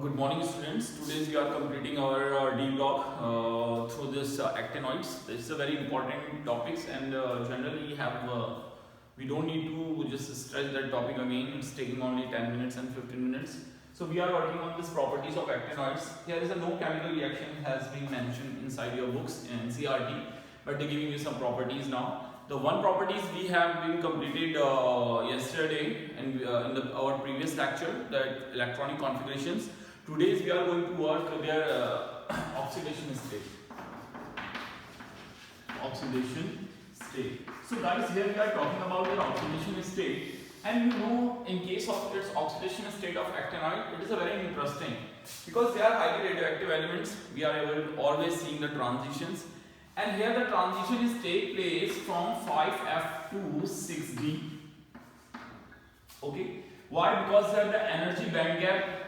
Good morning, students. Today we are completing our D block through this actinoids. This is a very important topics, and generally we don't need to just stress that topic again. It's taking only 10 minutes and 15 minutes. So we are working on this properties of actinoids. There is a no chemical reaction has been mentioned inside your books in CRT, but they're giving you some properties now. The one properties we have been completed yesterday and in our previous lecture, that electronic configurations. Today we are going to work with their oxidation state. Oxidation state. So guys, here we are talking about their oxidation state, and you know, in case of its oxidation state of actinoid, it is a very interesting because they are highly radioactive elements. We are able to always seeing the transitions. And here the transition is take place from 5F to 6D. Okay. Why? Because here the energy band gap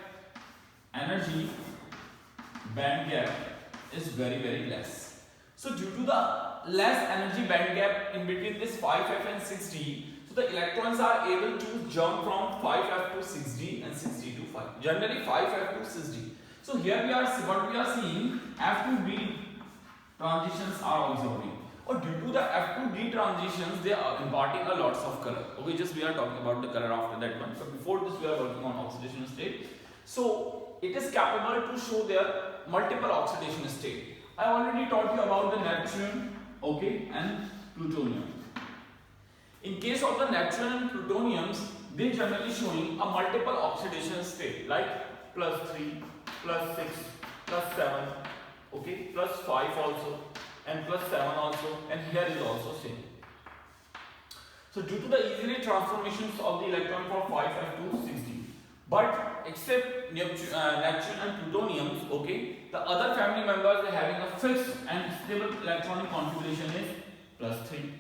is very less. So due to the less energy band gap in between this 5F and 6D, so the electrons are able to jump from 5F to 6D and 6D to 5. Generally 5F to 6D. So here what we are seeing, F to D transitions are observing, or due to the F to D transitions, they are imparting a lots of color. Okay, just we are talking about the color after that one, but before this we are working on oxidation state. So it is capable to show their multiple oxidation state. I already taught you about the neptune, okay, and plutonium. In case of the neptune and plutoniums, they generally showing a multiple oxidation state like +3, +6, +7. Okay, +5 also, and +7 also, and here is also same. So due to the easily transformations of the electron from 5F to 6D, but except Neptune and plutoniums, okay, the other family members are having a fixed and stable electronic configuration is +3.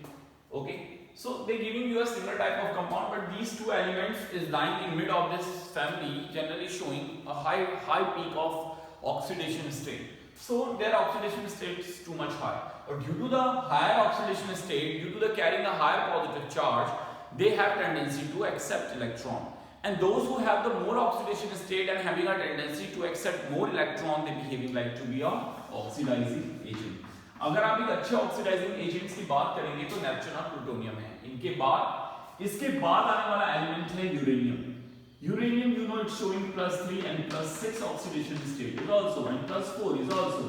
Okay, so they giving you a similar type of compound, but these two elements is lying in mid of this family, generally showing a high peak of oxidation state. So their oxidation state is too much high, or due to the higher oxidation state, due to the carrying a higher positive charge, they have tendency to accept electron. And those who have the more oxidation state and having a tendency to accept more electron, they behaving like to be a oxidizing agent. अगर आप एक अच्छे oxidizing agents की बात करेंगे तो Neptune और plutonium है. इसके बाद आने वाला एलिमेंट है uranium. Uranium, you know, it's showing +3 and +6 oxidation state is also, and +4 is also.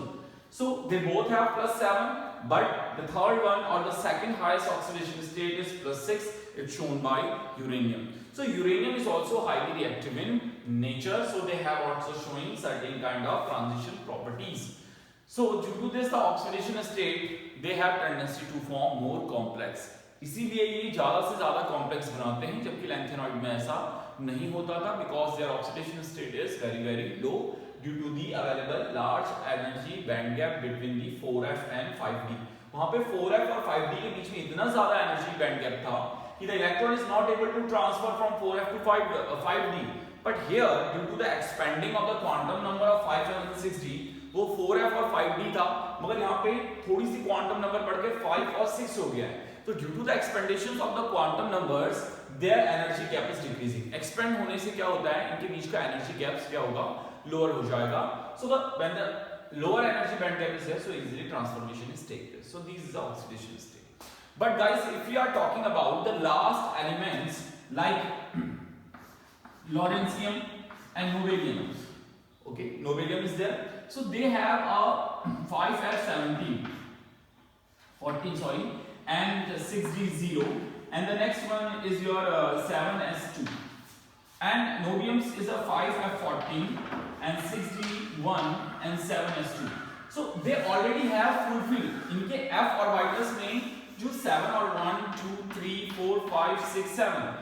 So they both have +7, but the third one or the second highest oxidation state is +6. It's shown by uranium. So uranium is also highly reactive in nature. So they have also showing certain kind of transition properties. So due to this, the oxidation state, they have tendency to form more complex. इसीलिए ये ज़्यादा से ज़्यादा complex बनाते हैं, जबकि lanthanoid में ऐसा नहीं होता था, because their oxidation state is very low due to the available large energy band gap between the 4F and 5D. वहाँ पे 4F और 5D के बीच में इतना ज़्यादा energy band gap था कि the electron is not able to transfer from 4F to 5D. But here, due to the expanding of the quantum number of 5F and 6D, वो 4F और 5D था, मगर यहाँ पे थोड़ी सी quantum number बढ़ के 5 और 6 हो गया है. So due to the expansions of the quantum numbers, their energy gap is decreasing. Expand होने से क्या होता है, इनके बीच का energy gaps क्या होगा, lower हो जाएगा. So when the lower energy band gap is there, so easily transformation is take place. So this is the oxidation state. But guys, if we are talking about the last elements like lawrencium and nobelium, okay, nobelium is there. So they have a 5F17, 14 sorry. And 6D0, and the next one is your 7S2, and nobiums is a 5F14 and 6D1 and 7S2. So they already have fulfilled. इनके F orbitals में जो 7 और 1, 2, 3, 4, 5, 6, 7.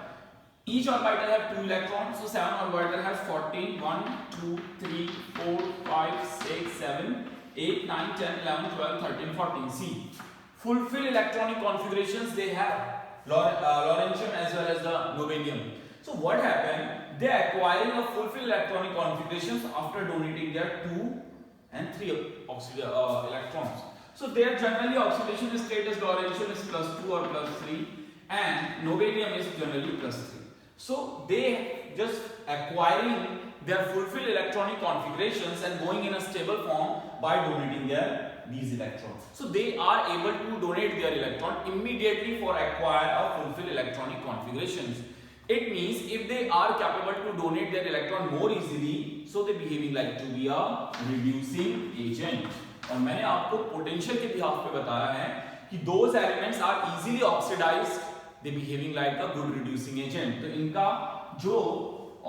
Each orbital have 2 electrons. So 7 orbital has 14, 1, 2, 3, 4, 5, 6, 7, 8, 9, 10, 11, 12, 13, 14. See. Fulfill electronic configurations they have, lawrencium as well as the nobelium. So what happened? They are acquiring a fulfill electronic configurations after donating their 2 and 3 electrons. So their generally oxidation state is lawrencium is +2 or +3, and nobelium is generally +3. So they just acquiring their fulfilled electronic configurations and going in a stable form by donating these electrons. So they are able to donate their electron immediately for acquire a fulfilled electronic configurations. It means if they are capable to donate their electron more easily, so they behaving like to be a reducing agent. और मैंने आपको potential के behalf पे बताया है कि those elements are easily oxidized, they behaving like a good reducing agent. तो इनका जो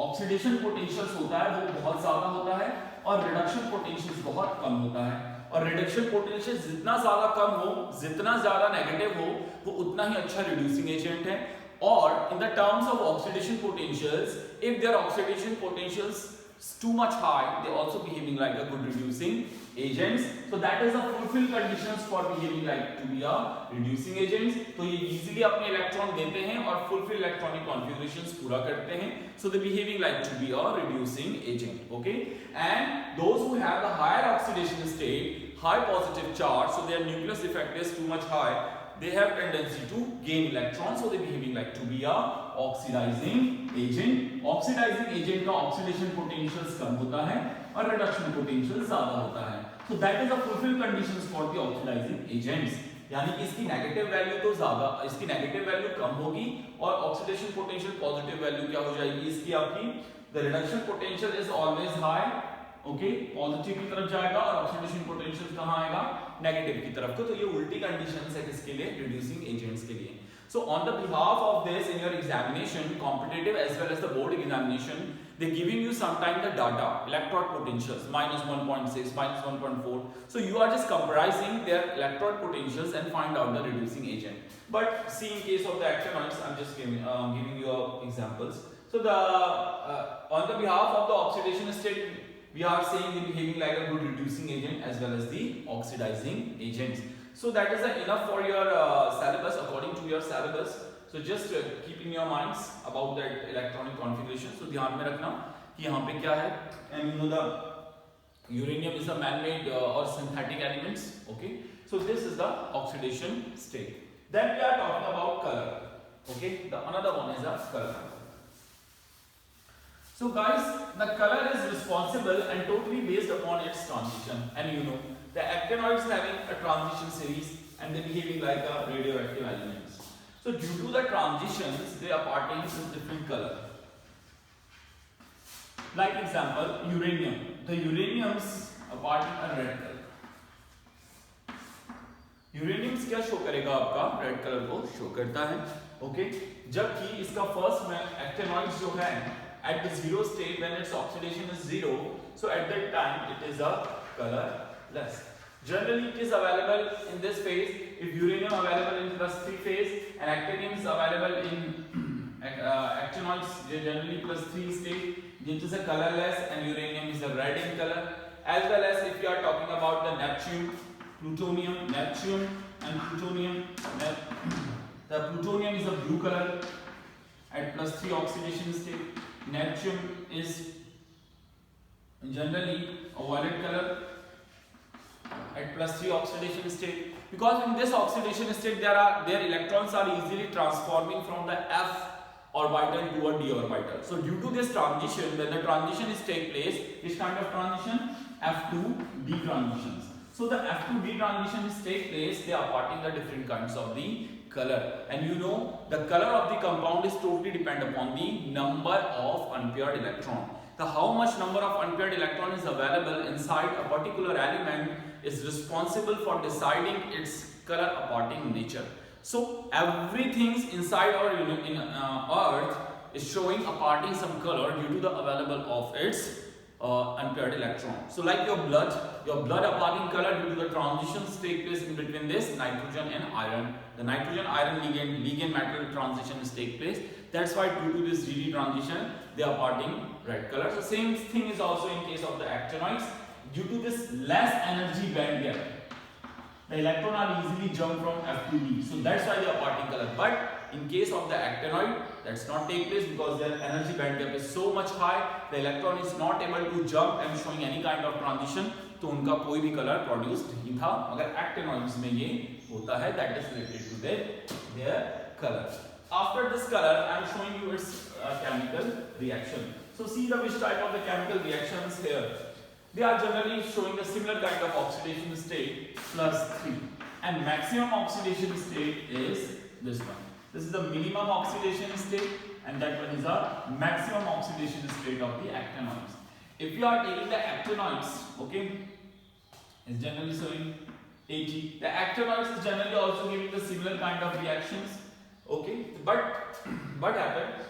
ऑक्सीडेशन पोटेंशियल्स होता है वो बहुत ज्यादा होता है और रिडक्शन पोटेंशियल्स बहुत कम होता है. और रिडक्शन पोटेंशियल जितना ज्यादा कम हो, जितना ज्यादा नेगेटिव हो, वो उतना ही अच्छा रिड्यूसिंग एजेंट है. और in the terms of oxidation potentials, if their oxidation potentials is too much high, they also behaving like a good reducing agents. So that is the fulfilled conditions for behaving like to be a reducing agents. तो ये easily अपने electron देते हैं और fulfill electronic configurations पूरा करते हैं. So they behaving like to be a reducing agent. Okay. And those who have the higher oxidation state, high positive charge, so their nucleus effect is too much high, they have tendency to gain electrons, so they behaving like to be a oxidizing agent. Oxidizing agent का oxidation potentials कम होता है और reduction potentials ज्यादा होता है. So that is the fulfilled conditions for the oxidizing agents. यानी कि इसकी नेगेटिव वैल्यू तो ज्यादा, इसकी नेगेटिव वैल्यू कम होगी और ऑक्सीडेशन पोटेंशियल पॉजिटिव वैल्यू क्या हो जाएगी इसकी आपकी, the reduction potential is always high. Okay, positive की तरफ जाएगा और ऑक्सीडेशन पोटेंशियल कहां आएगा, नेगेटिव की तरफ को. तो ये उल्टी कंडीशंस है किसके लिए, रिड्यूसिंग एजेंट्स के लिए. So on the behalf of this in your examination, competitive as well as the board examination, they giving you sometime the data, electrode potentials -1.6, -1.4. So you are just comprising their electrode potentials and find out the reducing agent. But see in case of the actinoids, I'm just giving you examples. So the on the behalf of the oxidation state, we are saying they behaving like a good reducing agent as well as the oxidizing agents. So that is enough for your syllabus according to your syllabus. So just keep in your minds about that electronic configuration. So ध्यान में रखना कि यहाँ पे क्या है. And you know the uranium is a man-made or synthetic elements. Okay. So this is the oxidation state. Then we are talking about color. Okay. The another one is the color. So guys, the color is responsible and totally based upon its transition. And you know, the actinoids having a transition series and they behaving like a radioactive elements. So due to the transitions, they are parting with different color. Like example, uranium. The uraniums are parting a red color. Uranium क्या show करेगा आपका, red colour को show करता है. Okay, जबकि इसका first में actinoids जो है at the zero state when its oxidation is zero, so at that time it is a colorless. Generally it is available in this phase. If uranium available in +3 phase and actinium is available in actinoids generally +3 state, it is a colorless and uranium is a red in color. As well as if you are talking about the Neptune, plutonium, Neptune and plutonium, the plutonium is a blue color at +3 oxidation state. Neptune is generally a violet color at +3 oxidation state, because in this oxidation state their electrons are easily transforming from the f orbital to a d orbital. So due to this transition, when the transition is take place, which kind of transition, f to d transitions. So the f to d transition is take place, they are parting the different kinds of the color. And you know, the color of the compound is totally depend upon the number of unpaired electron. The how much number of unpaired electron is available inside a particular element is responsible for deciding its color aparting nature. So everything inside our earth is showing aparting some color due to the available of its unpaired electron. So like your blood aparting color due to the transitions take place in between this nitrogen and iron. The nitrogen iron ligand metal transitions take place. That's why due to this GD transition they are parting red color. So same thing is also in case of the actinoids. Due to this less energy band gap, the electron are easily jump from F to D. So that's why they are parting color. But in case of the actinoid, that's not take place because their energy band gap is so much high. The electron is not able to jump and showing any kind of transition. तो उनका कोई भी colour produce नहीं था. मगर actinoids में ये होता है. That is related to their color. After this color, I am showing you to its chemical reaction. So see the which type of the chemical reactions here. They are generally showing a similar kind of oxidation state +3, and maximum oxidation state is this one. This is the minimum oxidation state, and that one is the maximum oxidation state of the actinoids. If you are taking the actinoids, okay, it's generally showing 80. The actinoids is generally also giving the similar kind of reactions, okay, but what happened?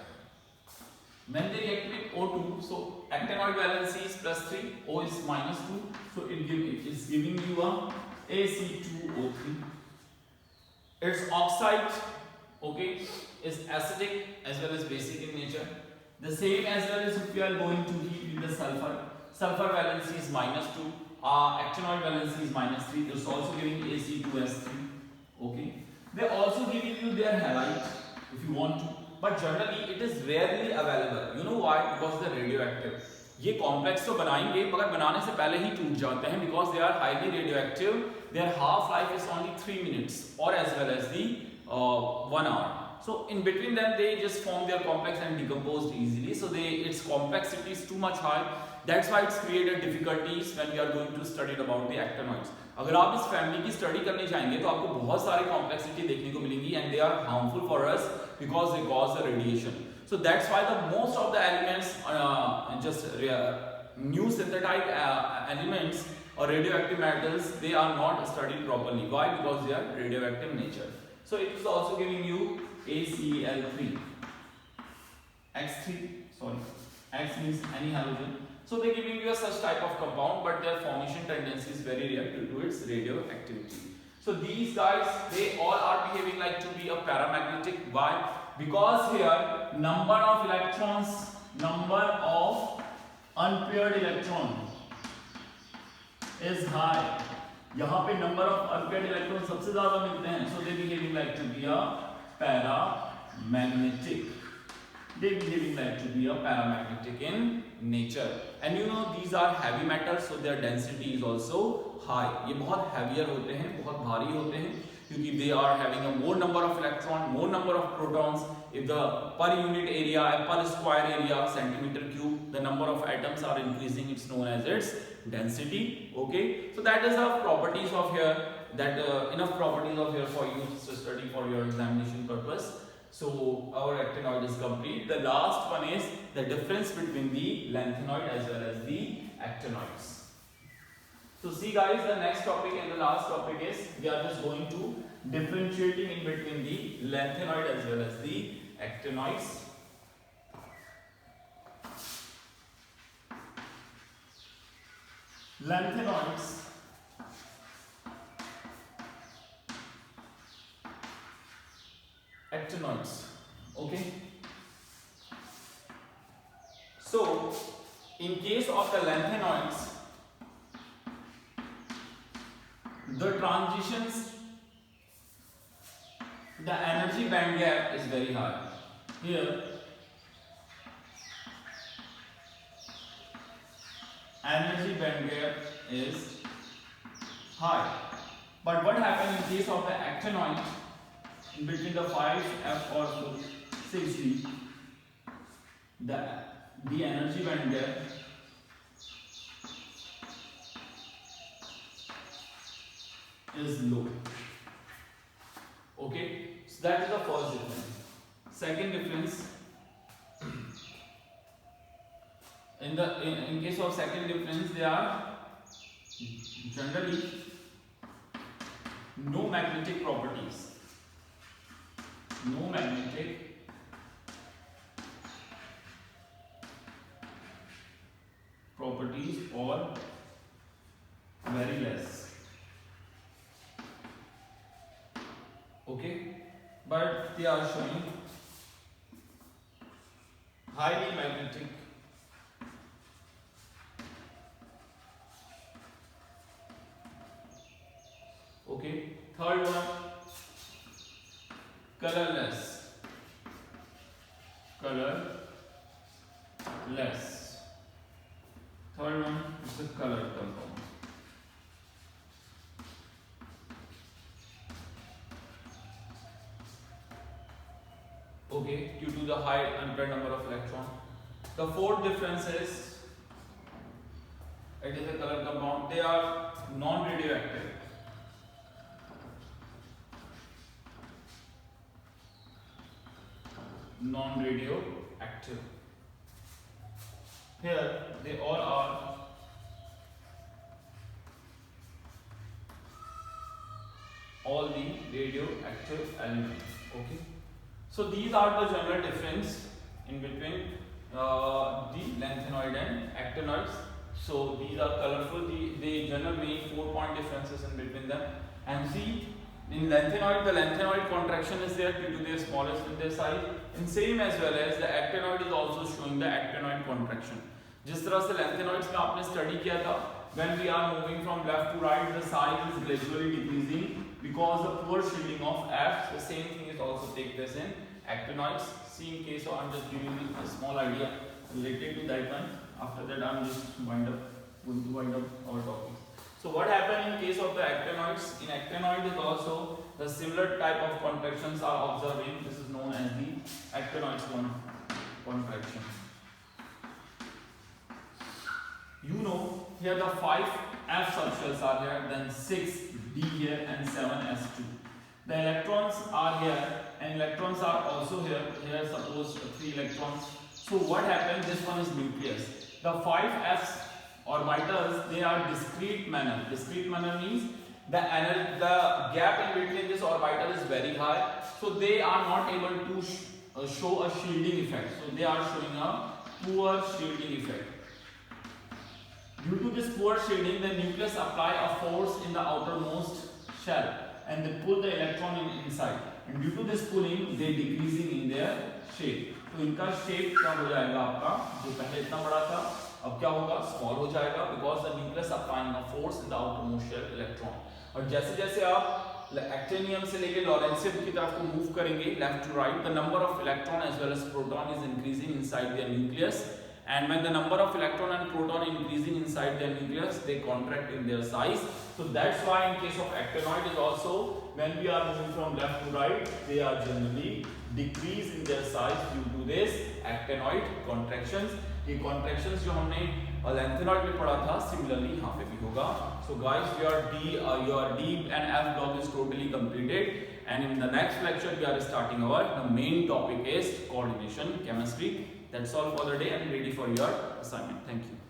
When they react with O2, so actinoid valency is +3, O is -2, so it is giving you a AC2O3. Its oxide, okay, is acidic as well as basic in nature. The same as well as if we are going to heat with the sulfur. Sulfur valency is -2, actinoid valency is -3. It's also giving AC2S3, okay. They also giving you their halide if you want to. But generally it is rarely available. You know why? Because they are radioactive. ये complex तो बनाएंगे मगर बनाने से पहले ही टूट जाते हैं because they are highly radioactive. Their half life is only 3 minutes or as well as the 1 hour. So in between them they just form their complex and decomposed easily. So its complexity is too much high. That's why it's created difficulties when we are going to study about the actinoids. अगर आप इस family की study करने जाएंगे तो आपको बहुत सारी कॉम्प्लेक्सिटी देखने को मिलेंगी and they are harmful for us because they cause the radiation. So that's why the most of the elements, new synthetic elements or radioactive metals, they are not studied properly. Why? Because they are radioactive nature. So it is also giving you ACl3, X3, sorry, X means any halogen. So they are giving you a such type of compound, but their formation tendency is very rare due to its radioactivity. So these guys, they all are behaving like to be a paramagnetic. Why? Because here number of electrons, number of unpaired electron is high. यहाँ पे number of unpaired electron सबसे ज़्यादा मिलते हैं. So they behaving like to be a paramagnetic. They behaving like to be a paramagnetic in nature. And you know these are heavy metals, so their density is also high. ये बहुत heavier होते हैं, बहुत भारी होते हैं क्योंकि they are having a more number of electron, more number of protons. If the per unit area, per square area, centimeter cube, the number of atoms are increasing, it's known as its density. Okay, so that is the properties of here. That enough properties of here for you to study for your examination purpose. So our actinoid is complete. The last one is the difference between the lanthanoid as well as the actinoids. So see guys, the next topic and the last topic is we are just going to differentiating in between the lanthanoid as well as the actinoids. Lanthanoids actinoids, okay. So in case of the lanthanoids, the transitions, the energy band gap is very high. Here energy band gap is high, but what happens in case of the actinoid? In between the 5F or 6D, the energy band gap is low. Okay, so that is the first difference. Second difference, in case of second difference, they are generally no magnetic properties. No magnetic properties or very less. Okay, but they are showing highly magnetic. Okay, third one, colorless. Third one is the color compound. Okay, due to choose a high unpaired number of electron. The fourth difference is it is a color compound. They are non-radioactive. Non-radioactive. Here they all are all the radioactive elements. Okay. So these are the general difference in between the lanthanoid and actinoids. So these are colorful. The general main 4-point differences in between them. And see, in lanthanoid, the lanthanoid contraction is there due to their smallest in their size. And same as well as the actinoid is also showing the actinoid contraction. जिस तरह से lanthanoids का आपने study किया था, when we are moving from left to right, the size is gradually decreasing because the poor shielding of F. The same thing is also take place in actinoids. See, in case of, I'm just giving you a small idea related to that one. After that, I'm just going to wind up our topic. So what happened in case of the actinoids? In actinoid is also the similar type of contractions are observing. This is known as the actinoid contraction. You know, here the 5 F subshells are here, then 6 D here and 7 S2. The electrons are here and electrons are also here. Here suppose 3 electrons. So what happened? This one is nucleus. The 5 S orbitals, they are discrete manner. Discrete manner means the gap in between this orbital is very high. So they are not able to show a shielding effect. So they are showing a poor shielding effect. Due to this poor shielding, the nucleus apply a force in the outermost shell and they pull the electron inside. And due to this pulling, they decreasing in their shape. तो इनका shape क्या हो जाएगा आपका? जो पहले इतना बड़ा था, अब क्या होगा? Small हो जाएगा because the nucleus applying a force in the outermost shell electron. और जैसे जैसे आप actinium से लेके lawrencium की तरफ को move करेंगे left to right, the number of electron as well as proton is increasing inside their nucleus. And when the number of electron and proton increasing inside their nucleus, they contract in their size. So that's why in case of actinoid is also, when we are moving from left to right, they are generally decrease in their size due to this actinoid contractions. ये contractions जो हमने lanthanoid में पढ़ा था, similarly यहाँ पे भी होगा. So guys, your D and F block is totally completed. And in the next lecture, we are starting the main topic is coordination chemistry. That's all for the day and ready for your assignment. Thank you.